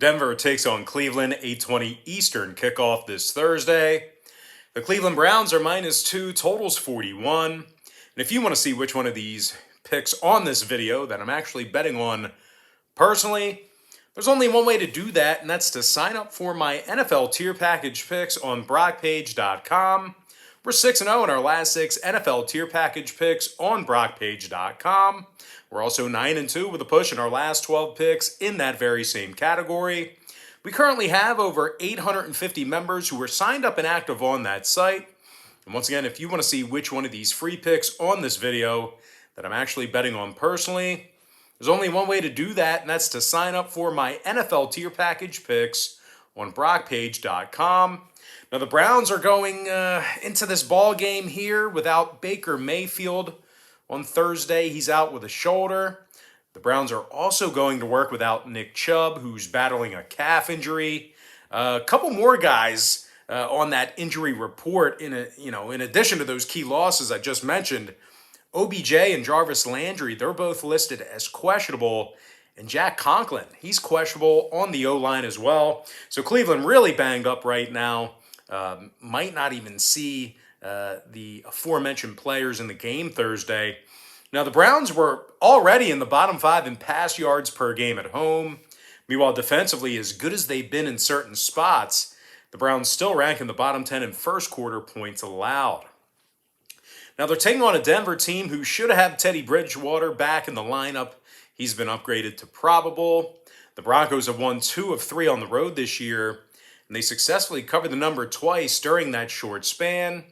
Denver takes on Cleveland, 8:20 Eastern kickoff this Thursday. The Cleveland Browns are -2, totals 41. And if you want to see which one of these picks on this video that I'm actually betting on personally, there's only one way to do that, and that's to sign up for my NFL tier package picks on BrockPage.com. We're 6-0 in our last 6 NFL tier package picks on BrockPage.com. We're also 9-2 with a push in our last 12 picks in that very same category. We currently have over 850 members who are signed up and active on that site. And once again, if you want to see which one of these free picks on this video that I'm actually betting on personally, there's only one way to do that, and that's to sign up for my NFL tier package picks on BrockPage.com. Now, the Browns are going into this ball game here without Baker Mayfield. On Thursday, he's out with a shoulder. The Browns are also going to work without Nick Chubb, who's battling a calf injury. A couple more guys on that injury report. In addition to those key losses I just mentioned, OBJ and Jarvis Landry, they're both listed as questionable. And Jack Conklin, he's questionable on the O-line as well. So Cleveland really banged up right now. Might not even see the aforementioned players in the game Thursday. Now, the Browns were already in the bottom 5 in pass yards per game at home. Meanwhile, defensively, as good as they've been in certain spots, the Browns still rank in the bottom 10 in first quarter points allowed. Now, they're taking on a Denver team who should have Teddy Bridgewater back in the lineup. He's been upgraded to probable. The Broncos have won 2 of 3 on the road this year, and they successfully covered the number twice during that short span.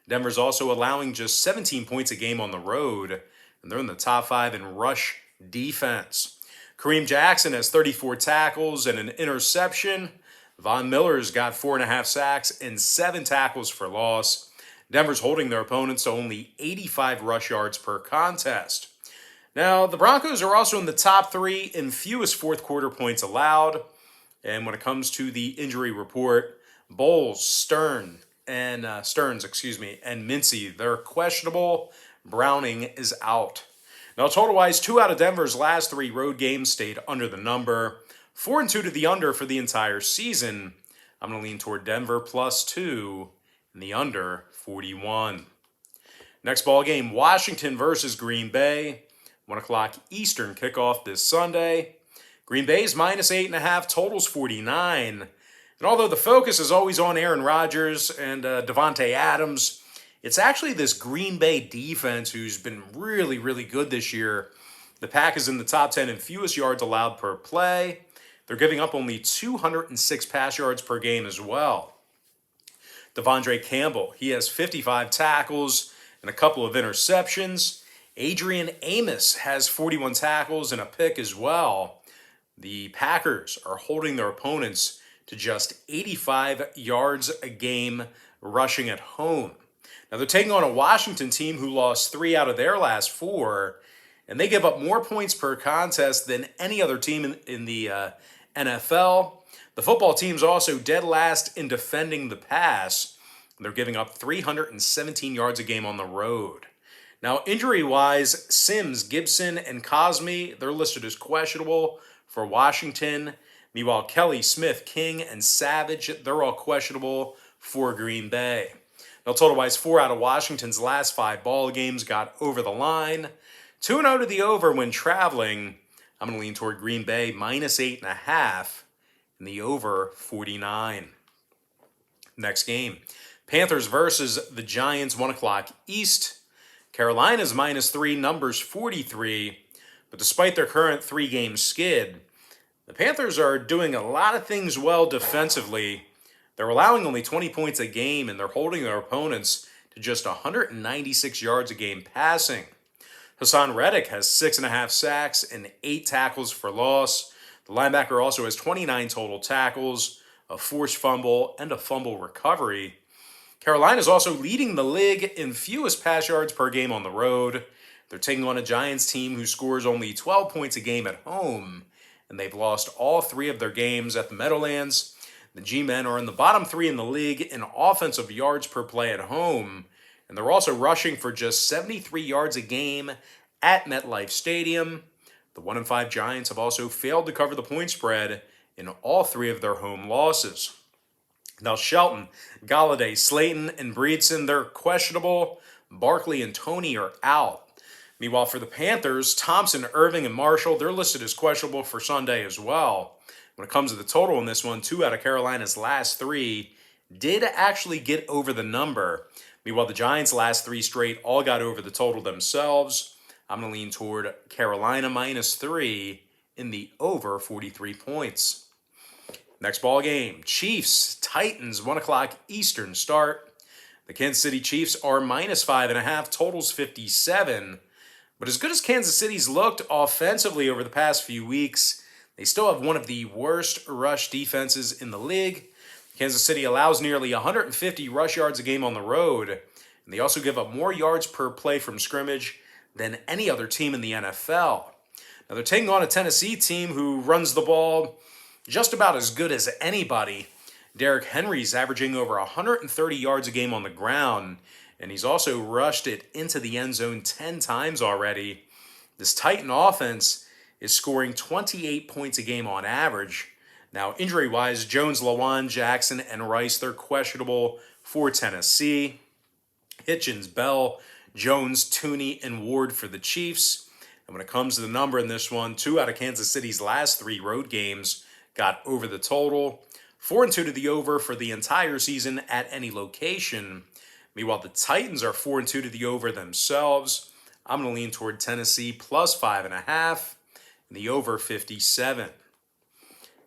Denver's also allowing just 17 points a game on the road, and they're in the top 5 in rush defense. Kareem Jackson has 34 tackles and an interception. Von Miller's got 4.5 sacks and 7 tackles for loss. Denver's holding their opponents to only 85 rush yards per contest. Now, the Broncos are also in the top 3 in fewest fourth quarter points allowed. And when it comes to the injury report, Bowles, Stearns, and Mincy, they're questionable. Browning is out. Now, total-wise, 2 out of Denver's last 3 road games stayed under the number. 4-2 to the under for the entire season. I'm going to lean toward Denver +2 and the under 41. Next ball game, Washington versus Green Bay. 1 o'clock Eastern kickoff this Sunday. Green Bay's -8.5, totals 49. And although the focus is always on Aaron Rodgers and Devontae Adams, it's actually this Green Bay defense who's been really, really good this year. The Pack is in the top 10 in fewest yards allowed per play. They're giving up only 206 pass yards per game as well. Devondre Campbell, he has 55 tackles and a couple of interceptions. Adrian Amos has 41 tackles and a pick as well. The Packers are holding their opponents to just 85 yards a game rushing at home. Now, they're taking on a Washington team who lost 3 out of their last 4, and they give up more points per contest than any other team in the NFL. The football team's also dead last in defending the pass. They're giving up 317 yards a game on the road. Now, injury-wise, Sims, Gibson, and Cosme, they're listed as questionable for Washington. Meanwhile, Kelly, Smith, King, and Savage, they're all questionable for Green Bay. Now, total-wise, 4 out of Washington's last 5 ball games got over the line. 2-0 to the over when traveling. I'm going to lean toward Green Bay -8.5 and the over 49. Next game, Panthers versus the Giants, 1 o'clock East. Carolina's -3, numbers 43. But despite their current 3-game skid, the Panthers are doing a lot of things well defensively. They're allowing only 20 points a game, and they're holding their opponents to just 196 yards a game passing. Hassan Reddick has 6.5 sacks and 8 tackles for loss. The linebacker also has 29 total tackles, a forced fumble, and a fumble recovery. Carolina is also leading the league in fewest pass yards per game on the road. They're taking on a Giants team who scores only 12 points a game at home, and they've lost all 3 of their games at the Meadowlands. The G-Men are in the bottom 3 in the league in offensive yards per play at home, and they're also rushing for just 73 yards a game at MetLife Stadium. The 1-5 Giants have also failed to cover the point spread in all 3 of their home losses. Now, Shelton, Galladay, Slayton, and Breedson, they're questionable. Barkley and Toney are out. Meanwhile, for the Panthers, Thompson, Irving, and Marshall, they're listed as questionable for Sunday as well. When it comes to the total in this one, 2 out of Carolina's last 3 did actually get over the number. Meanwhile, the Giants' last 3 straight all got over the total themselves. I'm going to lean toward Carolina -3 in the over 43 points. Next ball game, Chiefs, Titans, 1 o'clock Eastern start. The Kansas City Chiefs are -5.5, totals 57. But as good as Kansas City's looked offensively over the past few weeks, they still have one of the worst rush defenses in the league. Kansas City allows nearly 150 rush yards a game on the road, and they also give up more yards per play from scrimmage than any other team in the NFL. Now they're taking on a Tennessee team who runs the ball just about as good as anybody. Derrick Henry's averaging over 130 yards a game on the ground, and he's also rushed it into the end zone 10 times already. This Titan offense is scoring 28 points a game on average. Now, injury-wise, Jones, Lawan, Jackson, and Rice, they're questionable for Tennessee. Hitchens, Bell, Jones, Tooney, and Ward for the Chiefs. And when it comes to the number in this one, 2 out of Kansas City's last 3 road games got over the total. 4-2 to the over for the entire season at any location. Meanwhile, the Titans are 4-2 to the over themselves. I'm going to lean toward Tennessee +5.5 and the over 57.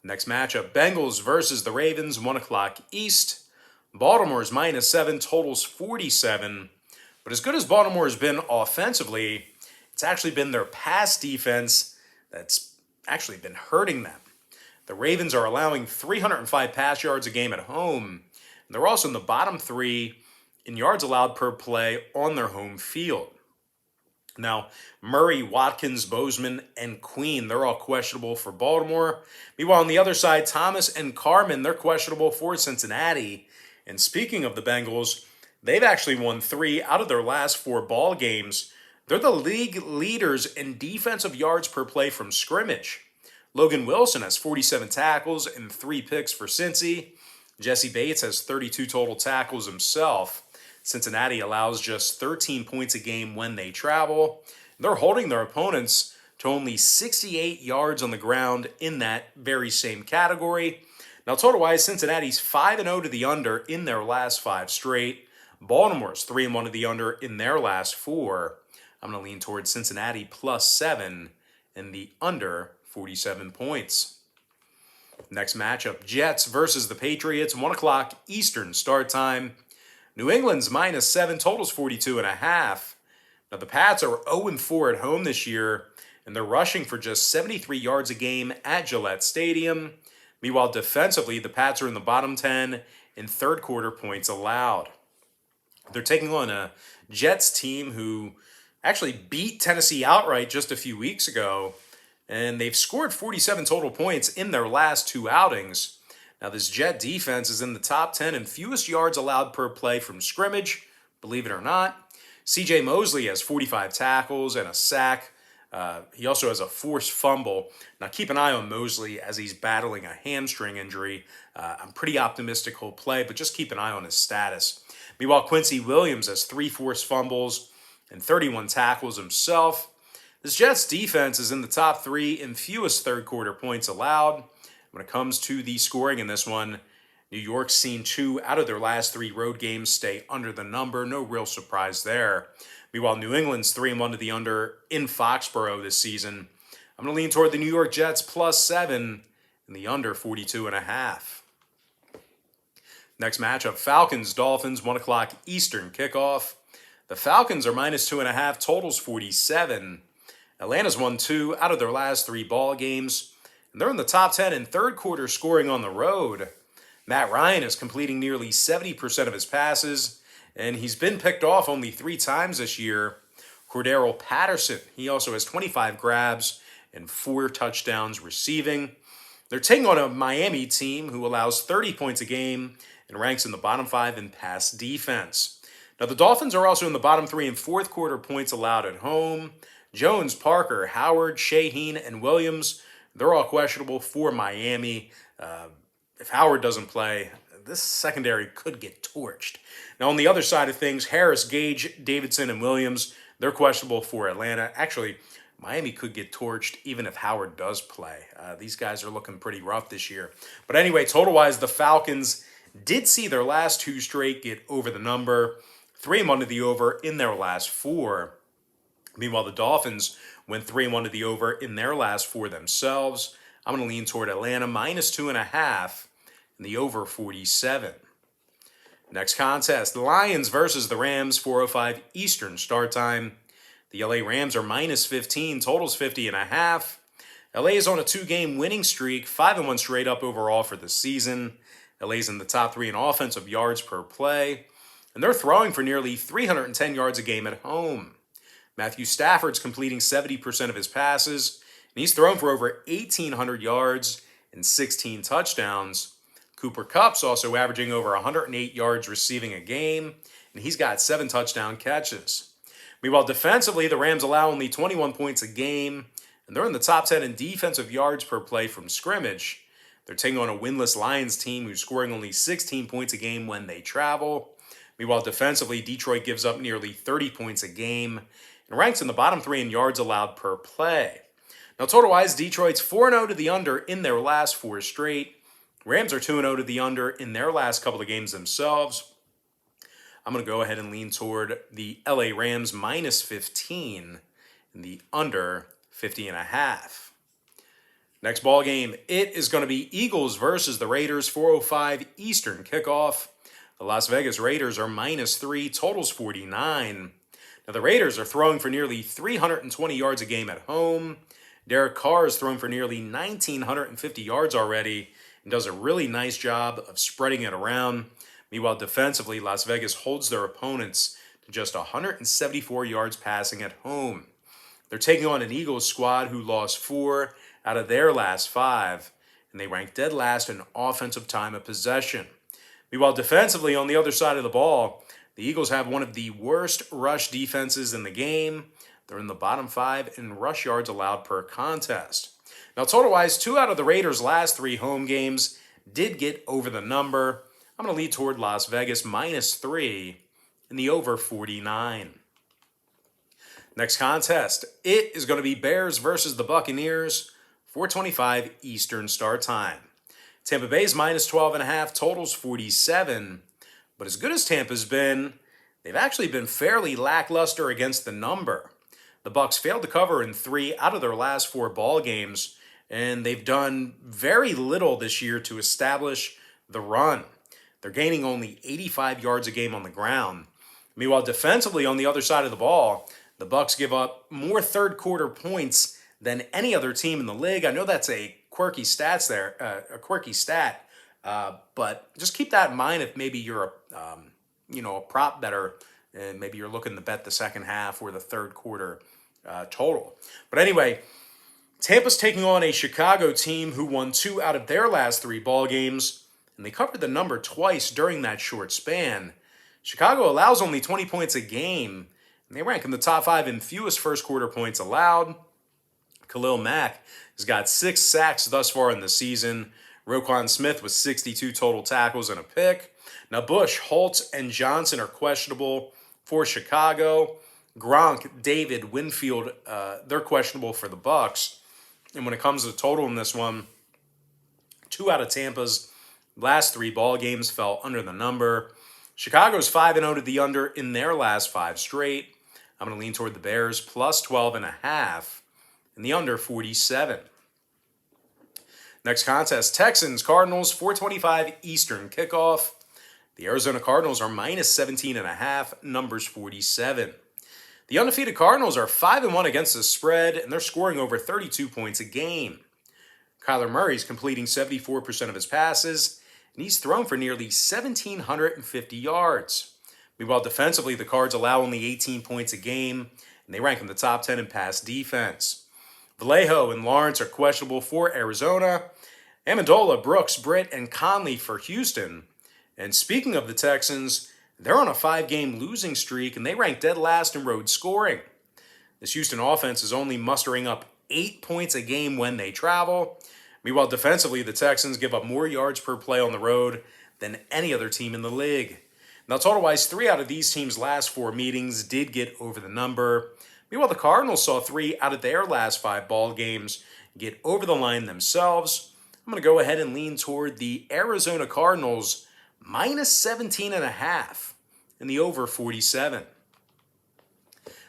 Next matchup, Bengals versus the Ravens, 1 o'clock East. Baltimore's -7, totals 47. But as good as Baltimore has been offensively, it's actually been their pass defense that's actually been hurting them. The Ravens are allowing 305 pass yards a game at home. And they're also in the bottom 3 in yards allowed per play on their home field. Now, Murray, Watkins, Bozeman, and Queen, they're all questionable for Baltimore. Meanwhile, on the other side, Thomas and Carman, they're questionable for Cincinnati. And speaking of the Bengals, they've actually won 3 out of their last 4 ball games. They're the league leaders in defensive yards per play from scrimmage. Logan Wilson has 47 tackles and 3 picks for Cincy. Jesse Bates has 32 total tackles himself. Cincinnati allows just 13 points a game when they travel. They're holding their opponents to only 68 yards on the ground in that very same category. Now, total-wise, Cincinnati's 5-0 to the under in their last 5 straight. Baltimore's 3-1 to the under in their last 4. I'm going to lean towards Cincinnati +7 and the under 47 points. Next matchup, Jets versus the Patriots, 1 o'clock Eastern start time. New England's -7, totals 42.5. Now the Pats are 0-4 at home this year, and they're rushing for just 73 yards a game at Gillette Stadium. Meanwhile, defensively, the Pats are in the bottom 10 in third quarter points allowed. They're taking on a Jets team who actually beat Tennessee outright just a few weeks ago, and they've scored 47 total points in their last 2 outings. Now, this Jet defense is in the top 10 in fewest yards allowed per play from scrimmage, believe it or not. C.J. Mosley has 45 tackles and a sack. He also has a forced fumble. Now, keep an eye on Mosley as he's battling a hamstring injury. I'm pretty optimistic he'll play, but just keep an eye on his status. Meanwhile, Quincy Williams has 3 forced fumbles and 31 tackles himself. This Jets defense is in the top 3 in fewest third quarter points allowed. When it comes to the scoring in this one, New York's seen 2 out of their last 3 road games stay under the number. No real surprise there. Meanwhile, New England's 3-1 to the under in Foxborough this season. I'm going to lean toward the New York Jets +7 and the under 42.5. Next matchup, Falcons, Dolphins, 1 o'clock Eastern kickoff. The Falcons are -2.5, totals 47. Atlanta's won 2 out of their last 3 ball games, and they're in the top 10 in third quarter scoring on the road. Matt Ryan is completing nearly 70% of his passes, and he's been picked off only 3 times this year. Cordero Patterson, he also has 25 grabs and 4 touchdowns receiving. They're taking on a Miami team who allows 30 points a game and ranks in the bottom 5 in pass defense. Now, the Dolphins are also in the bottom 3 in fourth quarter points allowed at home. Jones, Parker, Howard, Shaheen, and Williams, They're all questionable for Miami. If Howard doesn't play, this secondary could get torched. Now, on the other side of things, Harris, Gage, Davidson, and Williams, they're questionable for Atlanta. Actually, Miami could get torched even if Howard does play. These guys are looking pretty rough this year. But anyway, total-wise, the Falcons did see their last 2 straight get over the number. 3-1 to the over in their last 4. Meanwhile, the Dolphins went 3-1 to the over in their last 4 themselves. I'm going to lean toward Atlanta -2.5 and the over 47. Next contest, the Lions versus the Rams, 4:05 Eastern start time. The LA Rams are -15, totals 50.5. LA is on a 2-game winning streak, 5-1 straight up overall for the season. LA's in the top 3 in offensive yards per play, and they're throwing for nearly 310 yards a game at home. Matthew Stafford's completing 70% of his passes, and he's thrown for over 1,800 yards and 16 touchdowns. Cooper Kupp's also averaging over 108 yards receiving a game, and he's got 7 touchdown catches. Meanwhile, defensively, the Rams allow only 21 points a game, and they're in the top 10 in defensive yards per play from scrimmage. They're taking on a winless Lions team who's scoring only 16 points a game when they travel. Meanwhile, defensively, Detroit gives up nearly 30 points a game and ranks in the bottom 3 in yards allowed per play. Now, total-wise, Detroit's 4-0 to the under in their last 4 straight. Rams are 2-0 to the under in their last couple of games themselves. I'm going to go ahead and lean toward the LA Rams -15 and the under 50.5. Next ball game, it is going to be Eagles versus the Raiders, 4:05 Eastern kickoff. The Las Vegas Raiders are -3, totals 49. Now, the Raiders are throwing for nearly 320 yards a game at home. Derek Carr has thrown for nearly 1,950 yards already and does a really nice job of spreading it around. Meanwhile, defensively, Las Vegas holds their opponents to just 174 yards passing at home. They're taking on an Eagles squad who lost 4 out of their last 5, and they rank dead last in offensive time of possession. Meanwhile, defensively, on the other side of the ball, the Eagles have one of the worst rush defenses in the game. They're in the bottom 5 in rush yards allowed per contest. Now, total-wise, 2 out of the Raiders' last 3 home games did get over the number. I'm going to lead toward Las Vegas -3 and the over 49. Next contest, it is going to be Bears versus the Buccaneers, 4:25 Eastern start time. Tampa Bay's -12.5, totals 47. But as good as Tampa's been, they've actually been fairly lackluster against the number. The Bucs failed to cover in 3 out of their last 4 ball games, and they've done very little this year to establish the run. They're gaining only 85 yards a game on the ground. Meanwhile, defensively on the other side of the ball, the Bucs give up more third-quarter points than any other team in the league. I know that's a quirky stat, but just keep that in mind if maybe you're a prop bettor and maybe you're looking to bet the second half or the third quarter total. But anyway, Tampa's taking on a Chicago team who won 2 out of their last 3 ball games, and they covered the number twice during that short span. Chicago allows only 20 points a game, and they rank in the top 5 in fewest first-quarter points allowed. Khalil Mack has got 6 sacks thus far in the season. Roquan Smith with 62 total tackles and a pick. Now, Bush, Holtz, and Johnson are questionable for Chicago. Gronk, David, Winfield, they're questionable for the Bucs. And when it comes to total in this one, 2 out of Tampa's last 3 ball games fell under the number. Chicago's 5-0 to the under in their last 5 straight. I'm going to lean toward the Bears +12.5 and the under 47. Next contest, Texans, Cardinals, 4:25 Eastern kickoff. The Arizona Cardinals are -17.5, numbers 47. The undefeated Cardinals are 5-1 against the spread, and they're scoring over 32 points a game. Kyler Murray's completing 74% of his passes, and he's thrown for nearly 1,750 yards. Meanwhile, defensively, the Cards allow only 18 points a game, and they rank in the top 10 in pass defense. Vallejo and Lawrence are questionable for Arizona. Amendola, Brooks, Britt, and Conley for Houston. And speaking of the Texans, they're on a 5-game losing streak, and they rank dead last in road scoring. This Houston offense is only mustering up 8 points a game when they travel. Meanwhile, defensively, the Texans give up more yards per play on the road than any other team in the league. Now, total-wise, 3 out of these teams' last 4 meetings did get over the number. Meanwhile, the Cardinals saw 3 out of their last 5 ball games get over the line themselves. I'm going to go ahead and lean toward the Arizona Cardinals minus 17.5 and the over 47.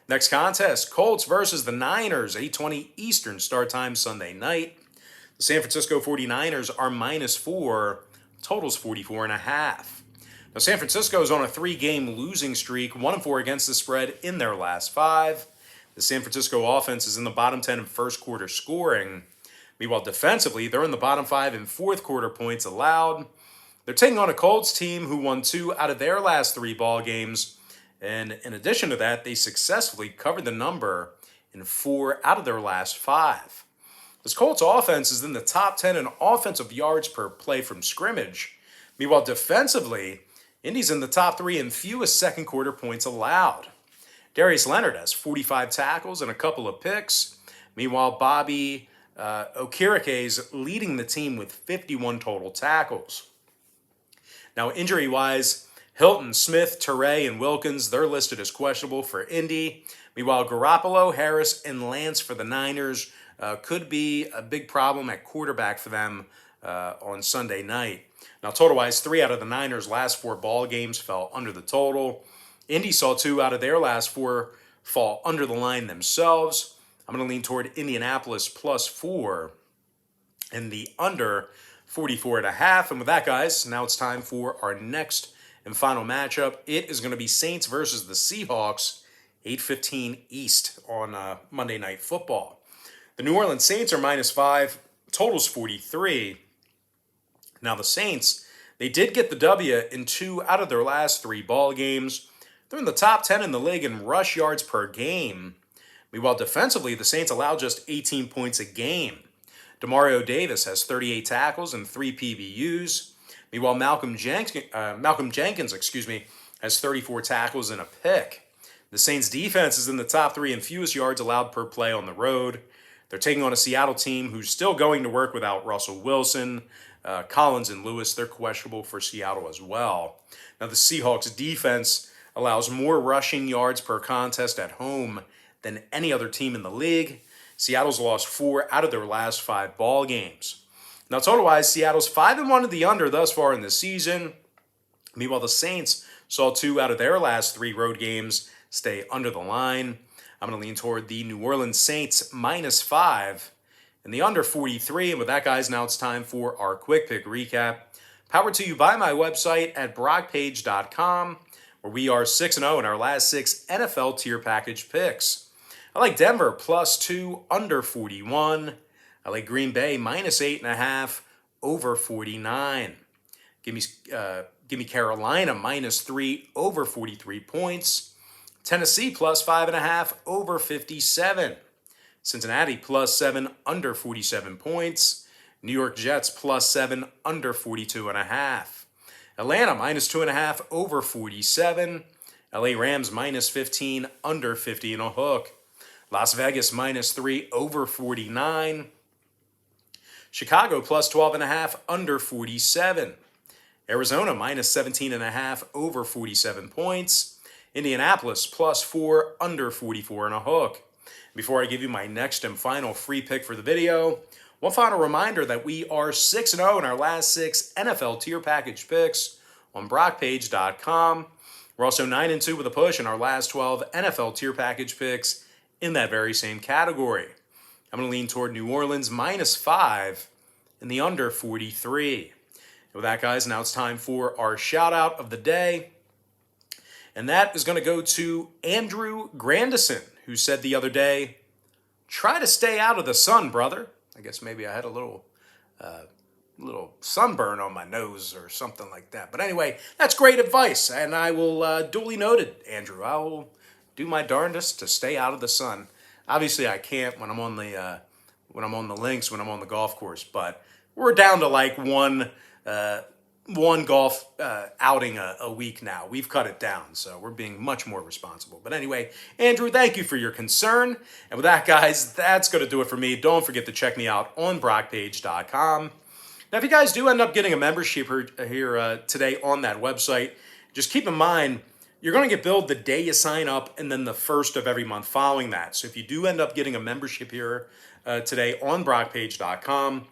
Next contest, Colts versus the Niners, 8:20 Eastern start time Sunday night. The San Francisco 49ers are minus 4, totals 44.5. Now, San Francisco is on a 3-game losing streak, 1-4 against the spread in their last 5. The San Francisco offense is in the bottom 10 in first quarter scoring. Meanwhile, defensively, they're in the bottom 5 in fourth quarter points allowed. They're taking on a Colts team who won 2 out of their last 3 ball games. And in addition to that, they successfully covered the number in 4 out of their last 5. This Colts offense is in the top 10 in offensive yards per play from scrimmage. Meanwhile, defensively, Indy's in the top 3 in fewest second quarter points allowed. Darius Leonard has 45 tackles and a couple of picks. Meanwhile, Bobby Okereke is leading the team with 51 total tackles. Now, injury-wise, Hilton, Smith, Teray, and Wilkins, they're listed as questionable for Indy. Meanwhile, Garoppolo, Harris, and Lance for the Niners could be a big problem at quarterback for them on Sunday night. Now, total-wise, 3 out of the Niners' last 4 ball games fell under the total. Indy saw 2 out of their last 4 fall under the line themselves. I'm going to lean toward Indianapolis plus 4 and the under 44.5. And with that, guys, now it's time for our next and final matchup. It is going to be Saints versus the Seahawks, 8:15 East on Monday Night Football. The New Orleans Saints are minus 5, totals 43. Now, the Saints, they did get the W in 2 out of their last 3 ball games. They're in the top 10 in the league in rush yards per game. Meanwhile, defensively, the Saints allow just 18 points a game. Demario Davis has 38 tackles and 3 PBUs. Meanwhile, Malcolm Jenkins has 34 tackles and a pick. The Saints' defense is in the top 3 in fewest yards allowed per play on the road. They're taking on a Seattle team who's still going to work without Russell Wilson. Collins and Lewis, they're questionable for Seattle as well. Now, the Seahawks' defense allows more rushing yards per contest at home than any other team in the league. Seattle's lost 4 out of their last 5 ball games. Now, total-wise, Seattle's 5-1 at the under thus far in the season. Meanwhile, the Saints saw 2 out of their last 3 road games stay under the line. I'm going to lean toward the New Orleans Saints minus 5 and the under 43. And with that, guys, now it's time for our quick pick recap. Powered to you by my website at brockpage.com, where we are 6-0 in our last 6 NFL tier package picks. I like Denver plus 2, under 41. I like Green Bay minus 8.5, over 49. Give me Carolina minus 3, over 43 points. Tennessee plus 5.5, over 57. Cincinnati plus 7, under 47 points. New York Jets plus 7, under 42.5. Atlanta minus 2.5, over 47. LA Rams minus 15, under 50 and a hook. Las Vegas minus 3, over 49. Chicago plus 12.5, under 47. Arizona minus 17.5, over 47 points. Indianapolis plus 4, under 44 and a hook. Before I give you my next and final free pick for the video, one final reminder that we are 6-0 in our last 6 NFL tier package picks on brockpage.com. We're also 9-2 with a push in our last 12 NFL tier package picks in that very same category. I'm going to lean toward New Orleans minus 5 and the under 43. And with that, guys, now it's time for our shout out of the day. And that is going to go to Andrew Grandison, who said the other day, "Try to stay out of the sun, brother." I guess maybe I had a little sunburn on my nose or something like that. But anyway, that's great advice, and I will duly noted, Andrew. I will do my darndest to stay out of the sun. Obviously, I can't when I'm on the links, when I'm on the golf course. But we're down to like one one golf outing a week now. We've cut it down, so we're being much more responsible. But anyway, Andrew, thank you for your concern. And with that, guys, that's going to do it for me. Don't forget to check me out on brockpage.com. Now, if you guys do end up getting a membership here today on that website, just keep in mind, you're going to get billed the day you sign up and then the first of every month following that. So if you do end up getting a membership here today on brockpage.com,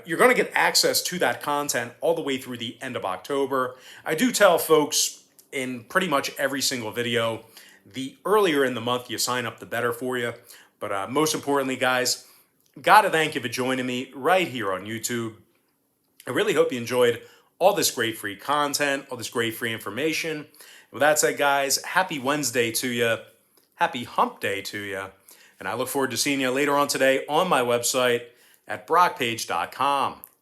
you're going to get access to that content all the way through the end of October. I do tell folks in pretty much every single video, the earlier in the month you sign up, the better for you. But most importantly, guys, got to thank you for joining me right here on YouTube. I really hope you enjoyed all this great free content, all this great free information. With that said, guys, happy Wednesday to you. Happy hump day to you. And I look forward to seeing you later on today on my website at brockpage.com.